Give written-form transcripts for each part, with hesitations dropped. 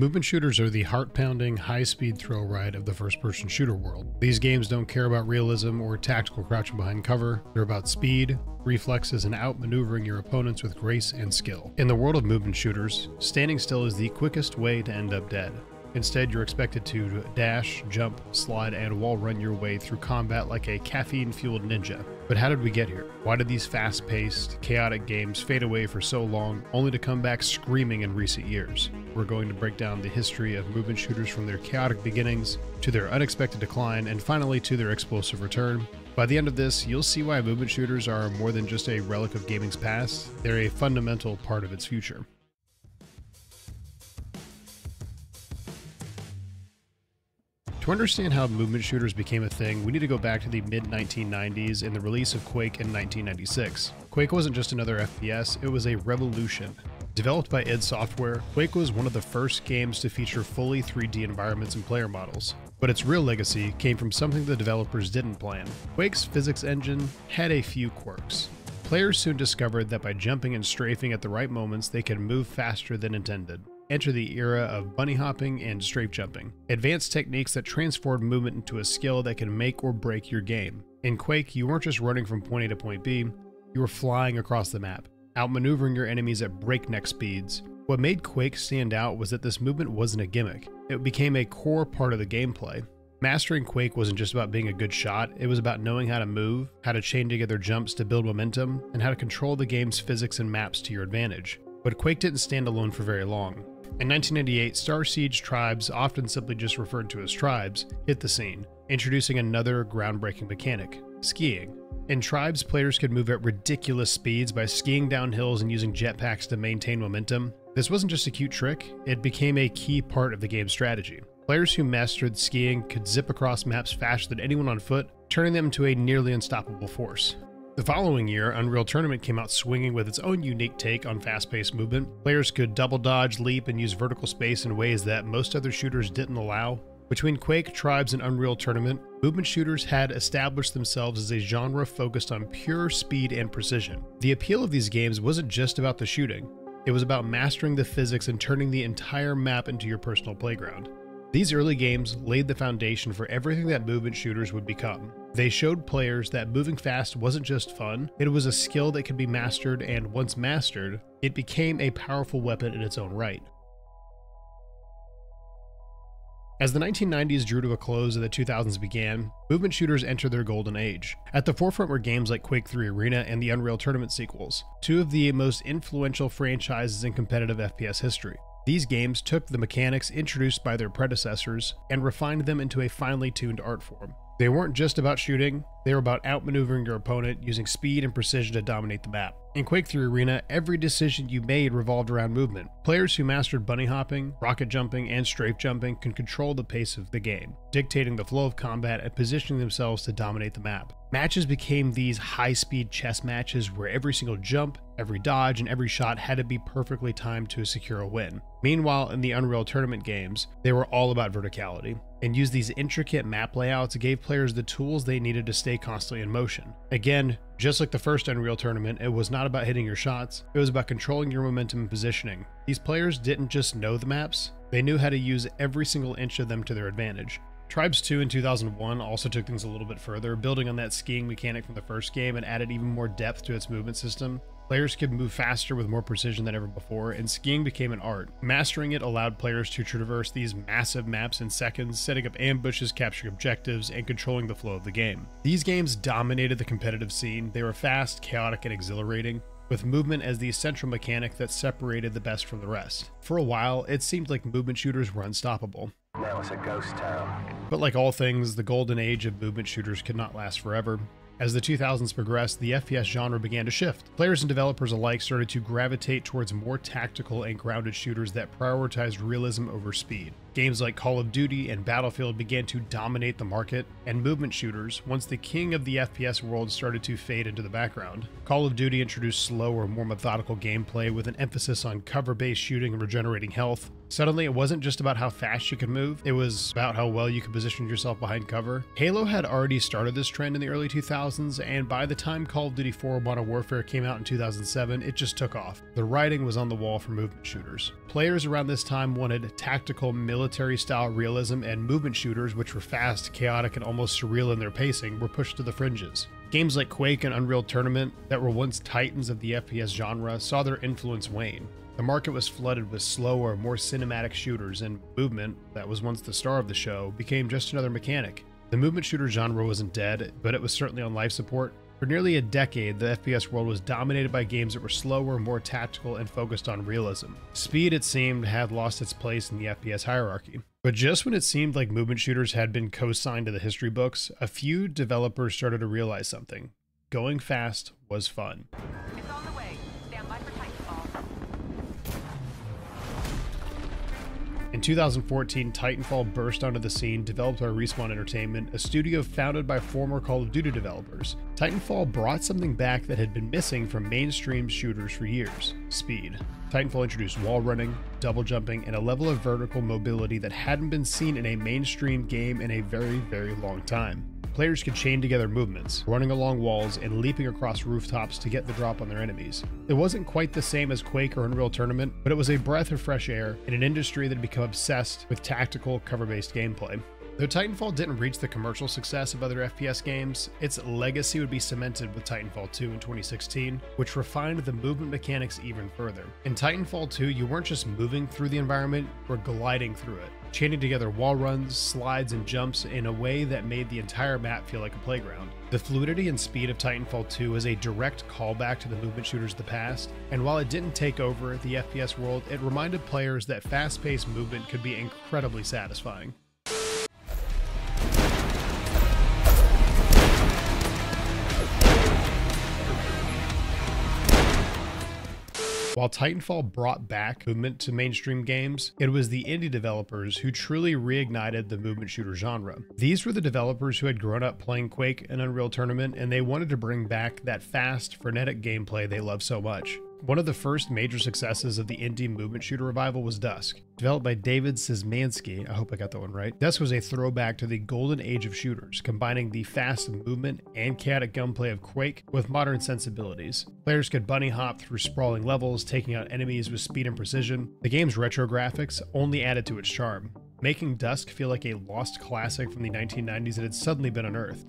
Movement shooters are the heart-pounding, high-speed thrill ride of the first-person shooter world. These games don't care about realism or tactical crouching behind cover. They're about speed, reflexes, and outmaneuvering your opponents with grace and skill. In the world of movement shooters, standing still is the quickest way to end up dead. Instead, you're expected to dash, jump, slide, and wall run your way through combat like a caffeine-fueled ninja. But how did we get here? Why did these fast-paced, chaotic games fade away for so long, only to come back screaming in recent years? We're going to break down the history of movement shooters from their chaotic beginnings, to their unexpected decline, and finally to their explosive return. By the end of this, you'll see why movement shooters are more than just a relic of gaming's past. They're a fundamental part of its future. To understand how movement shooters became a thing, we need to go back to the mid-1990s and the release of Quake in 1996. Quake wasn't just another FPS, it was a revolution. Developed by id Software, Quake was one of the first games to feature fully 3D environments and player models. But its real legacy came from something the developers didn't plan. Quake's physics engine had a few quirks. Players soon discovered that by jumping and strafing at the right moments, they could move faster than intended. Enter the era of bunny hopping and strafe jumping, advanced techniques that transformed movement into a skill that can make or break your game. In Quake, you weren't just running from point A to point B, you were flying across the map, outmaneuvering your enemies at breakneck speeds. What made Quake stand out was that this movement wasn't a gimmick, it became a core part of the gameplay. Mastering Quake wasn't just about being a good shot, it was about knowing how to move, how to chain together jumps to build momentum, and how to control the game's physics and maps to your advantage. But Quake didn't stand alone for very long. In 1998, Star Siege tribes, often simply just referred to as tribes, hit the scene, introducing another groundbreaking mechanic: skiing. In tribes, players could move at ridiculous speeds by skiing down hills and using jetpacks to maintain momentum. This wasn't just a cute trick, it became a key part of the game's strategy. Players who mastered skiing could zip across maps faster than anyone on foot, turning them into a nearly unstoppable force. The following year, Unreal Tournament came out swinging with its own unique take on fast-paced movement. Players could double dodge, leap, and use vertical space in ways that most other shooters didn't allow. Between Quake, Tribes, and Unreal Tournament, movement shooters had established themselves as a genre focused on pure speed and precision. The appeal of these games wasn't just about the shooting, it was about mastering the physics and turning the entire map into your personal playground. These early games laid the foundation for everything that movement shooters would become. They showed players that moving fast wasn't just fun, it was a skill that could be mastered, and once mastered, it became a powerful weapon in its own right. As the 1990s drew to a close and the 2000s began, movement shooters entered their golden age. At the forefront were games like Quake 3 Arena and the Unreal Tournament sequels, two of the most influential franchises in competitive FPS history. These games took the mechanics introduced by their predecessors and refined them into a finely tuned art form. They weren't just about shooting, they were about outmaneuvering your opponent, using speed and precision to dominate the map. In Quake 3 Arena, every decision you made revolved around movement. Players who mastered bunny hopping, rocket jumping, and strafe jumping could control the pace of the game, dictating the flow of combat and positioning themselves to dominate the map. Matches became these high-speed chess matches where every single jump, every dodge, and every shot had to be perfectly timed to secure a win. Meanwhile, in the Unreal Tournament games, they were all about verticality, and used these intricate map layouts gave players the tools they needed to stay constantly in motion. Again, just like the first Unreal Tournament, it was not about hitting your shots, it was about controlling your momentum and positioning. These players didn't just know the maps, they knew how to use every single inch of them to their advantage. Tribes 2 in 2001 also took things a little bit further, building on that skiing mechanic from the first game and added even more depth to its movement system. Players could move faster with more precision than ever before, and skiing became an art. Mastering it allowed players to traverse these massive maps in seconds, setting up ambushes, capturing objectives, and controlling the flow of the game. These games dominated the competitive scene. They were fast, chaotic, and exhilarating, with movement as the central mechanic that separated the best from the rest. For a while, it seemed like movement shooters were unstoppable. Now it's a ghost town. But like all things, the golden age of movement shooters could not last forever. As the 2000s progressed, the FPS genre began to shift. Players and developers alike started to gravitate towards more tactical and grounded shooters that prioritized realism over speed. Games like Call of Duty and Battlefield began to dominate the market, and movement shooters, once the king of the FPS world, started to fade into the background. Call of Duty introduced slower, more methodical gameplay with an emphasis on cover-based shooting and regenerating health. Suddenly, it wasn't just about how fast you could move, it was about how well you could position yourself behind cover. Halo had already started this trend in the early 2000s, and by the time Call of Duty 4 Modern Warfare came out in 2007, it just took off. The writing was on the wall for movement shooters. Players around this time wanted tactical, military-style realism, and movement shooters, which were fast, chaotic, and almost surreal in their pacing, were pushed to the fringes. Games like Quake and Unreal Tournament, that were once titans of the FPS genre, saw their influence wane. The market was flooded with slower, more cinematic shooters, and movement, that was once the star of the show, became just another mechanic. The movement shooter genre wasn't dead, but it was certainly on life support. For nearly a decade, the FPS world was dominated by games that were slower, more tactical, and focused on realism. Speed, it seemed, had lost its place in the FPS hierarchy. But just when it seemed like movement shooters had been co-signed to the history books, a few developers started to realize something. Going fast was fun. It's on the way. Stand by for Titanfall. In 2014, Titanfall burst onto the scene, developed by Respawn Entertainment, a studio founded by former Call of Duty developers. Titanfall brought something back that had been missing from mainstream shooters for years: speed. Titanfall introduced wall running, double jumping, and a level of vertical mobility that hadn't been seen in a mainstream game in a very, very long time. Players could chain together movements, running along walls and leaping across rooftops to get the drop on their enemies. It wasn't quite the same as Quake or Unreal Tournament, but it was a breath of fresh air in an industry that had become obsessed with tactical, cover-based gameplay. Though Titanfall didn't reach the commercial success of other FPS games, its legacy would be cemented with Titanfall 2 in 2016, which refined the movement mechanics even further. In Titanfall 2, you weren't just moving through the environment, you were gliding through it, chaining together wall runs, slides, and jumps in a way that made the entire map feel like a playground. The fluidity and speed of Titanfall 2 is a direct callback to the movement shooters of the past, and while it didn't take over the FPS world, it reminded players that fast-paced movement could be incredibly satisfying. While Titanfall brought back movement to mainstream games, it was the indie developers who truly reignited the movement shooter genre. These were the developers who had grown up playing Quake and Unreal Tournament, and they wanted to bring back that fast, frenetic gameplay they love so much. One of the first major successes of the indie movement shooter revival was Dusk. Developed by David Szymanski, I hope I got that one right, Dusk was a throwback to the golden age of shooters, combining the fast movement and chaotic gunplay of Quake with modern sensibilities. Players could bunny hop through sprawling levels, taking out enemies with speed and precision. The game's retro graphics only added to its charm, making Dusk feel like a lost classic from the 1990s that had suddenly been unearthed.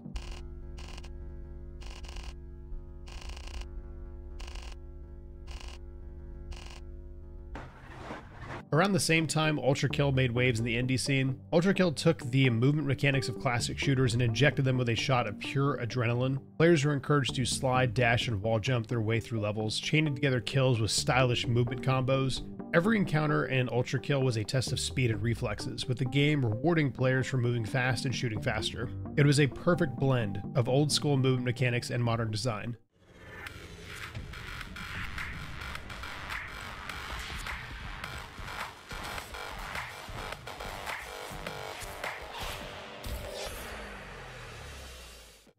Around the same time ultrakill made waves in the indie scene, ultrakill took the movement mechanics of classic shooters and injected them with a shot of pure adrenaline. Players were encouraged to slide, dash, and wall jump their way through levels, chaining together kills with stylish movement combos. Every encounter in ultrakill was a test of speed and reflexes, with the game rewarding players for moving fast and shooting faster. It was a perfect blend of old school movement mechanics and modern design.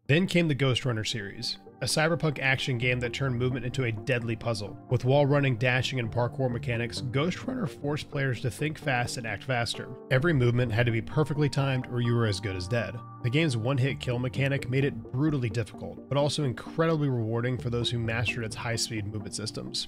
Then came the Ghost Runner series, a cyberpunk action game that turned movement into a deadly puzzle. With wall running, dashing, and parkour mechanics, Ghost Runner forced players to think fast and act faster. Every movement had to be perfectly timed or you were as good as dead. The game's one-hit kill mechanic made it brutally difficult, but also incredibly rewarding for those who mastered its high-speed movement systems.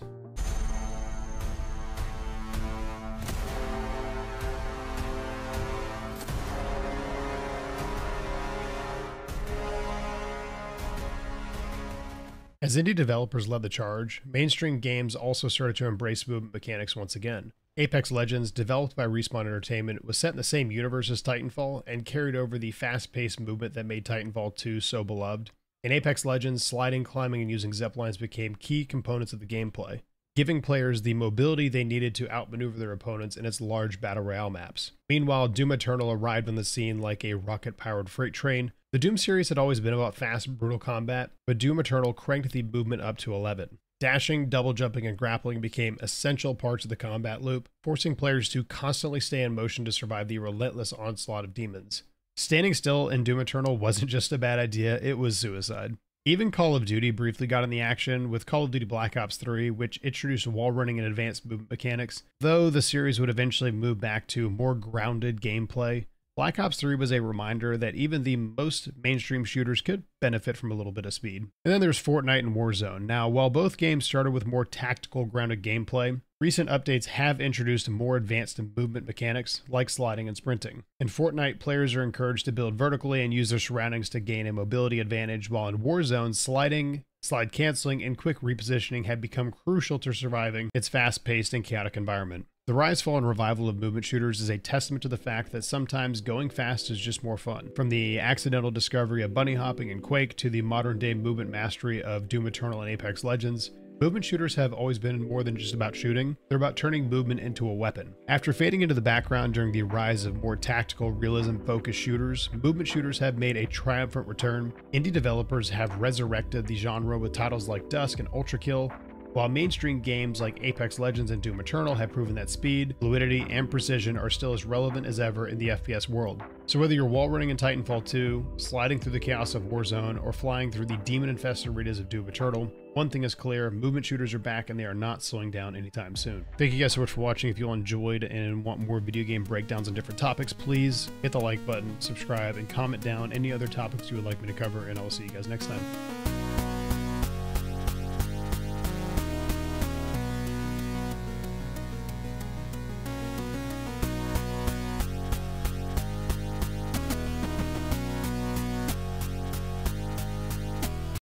As indie developers led the charge, mainstream games also started to embrace movement mechanics once again. Apex Legends, developed by Respawn Entertainment, was set in the same universe as Titanfall and carried over the fast-paced movement that made Titanfall 2 so beloved. In Apex Legends, sliding, climbing, and using ziplines became key components of the gameplay, giving players the mobility they needed to outmaneuver their opponents in its large battle royale maps. Meanwhile, Doom Eternal arrived on the scene like a rocket-powered freight train. The Doom series had always been about fast, brutal combat, but Doom Eternal cranked the movement up to 11. Dashing, double jumping, and grappling became essential parts of the combat loop, forcing players to constantly stay in motion to survive the relentless onslaught of demons. Standing still in Doom Eternal wasn't just a bad idea, it was suicide. Even Call of Duty briefly got in the action with Call of Duty Black Ops 3, which introduced wall running and advanced movement mechanics, though the series would eventually move back to more grounded gameplay. Black Ops 3 was a reminder that even the most mainstream shooters could benefit from a little bit of speed. And then there's Fortnite and Warzone. Now, while both games started with more tactical, grounded gameplay, recent updates have introduced more advanced movement mechanics, like sliding and sprinting. In Fortnite, players are encouraged to build vertically and use their surroundings to gain a mobility advantage, while in Warzone, sliding, slide canceling, and quick repositioning have become crucial to surviving its fast-paced and chaotic environment. The rise, fall, and revival of movement shooters is a testament to the fact that sometimes going fast is just more fun. From the accidental discovery of bunny hopping in Quake to the modern-day movement mastery of Doom Eternal and Apex Legends, movement shooters have always been more than just about shooting. They're about turning movement into a weapon. After fading into the background during the rise of more tactical, realism-focused shooters, movement shooters have made a triumphant return. Indie developers have resurrected the genre with titles like Dusk and Ultrakill, while mainstream games like Apex Legends and Doom Eternal have proven that speed, fluidity, and precision are still as relevant as ever in the FPS world. So whether you're wall running in Titanfall 2, sliding through the chaos of Warzone, or flying through the demon-infested arenas of Doom Eternal, one thing is clear, movement shooters are back and they are not slowing down anytime soon. Thank you guys so much for watching. If you all enjoyed and want more video game breakdowns on different topics, please hit the like button, subscribe, and comment down any other topics you would like me to cover, and I will see you guys next time.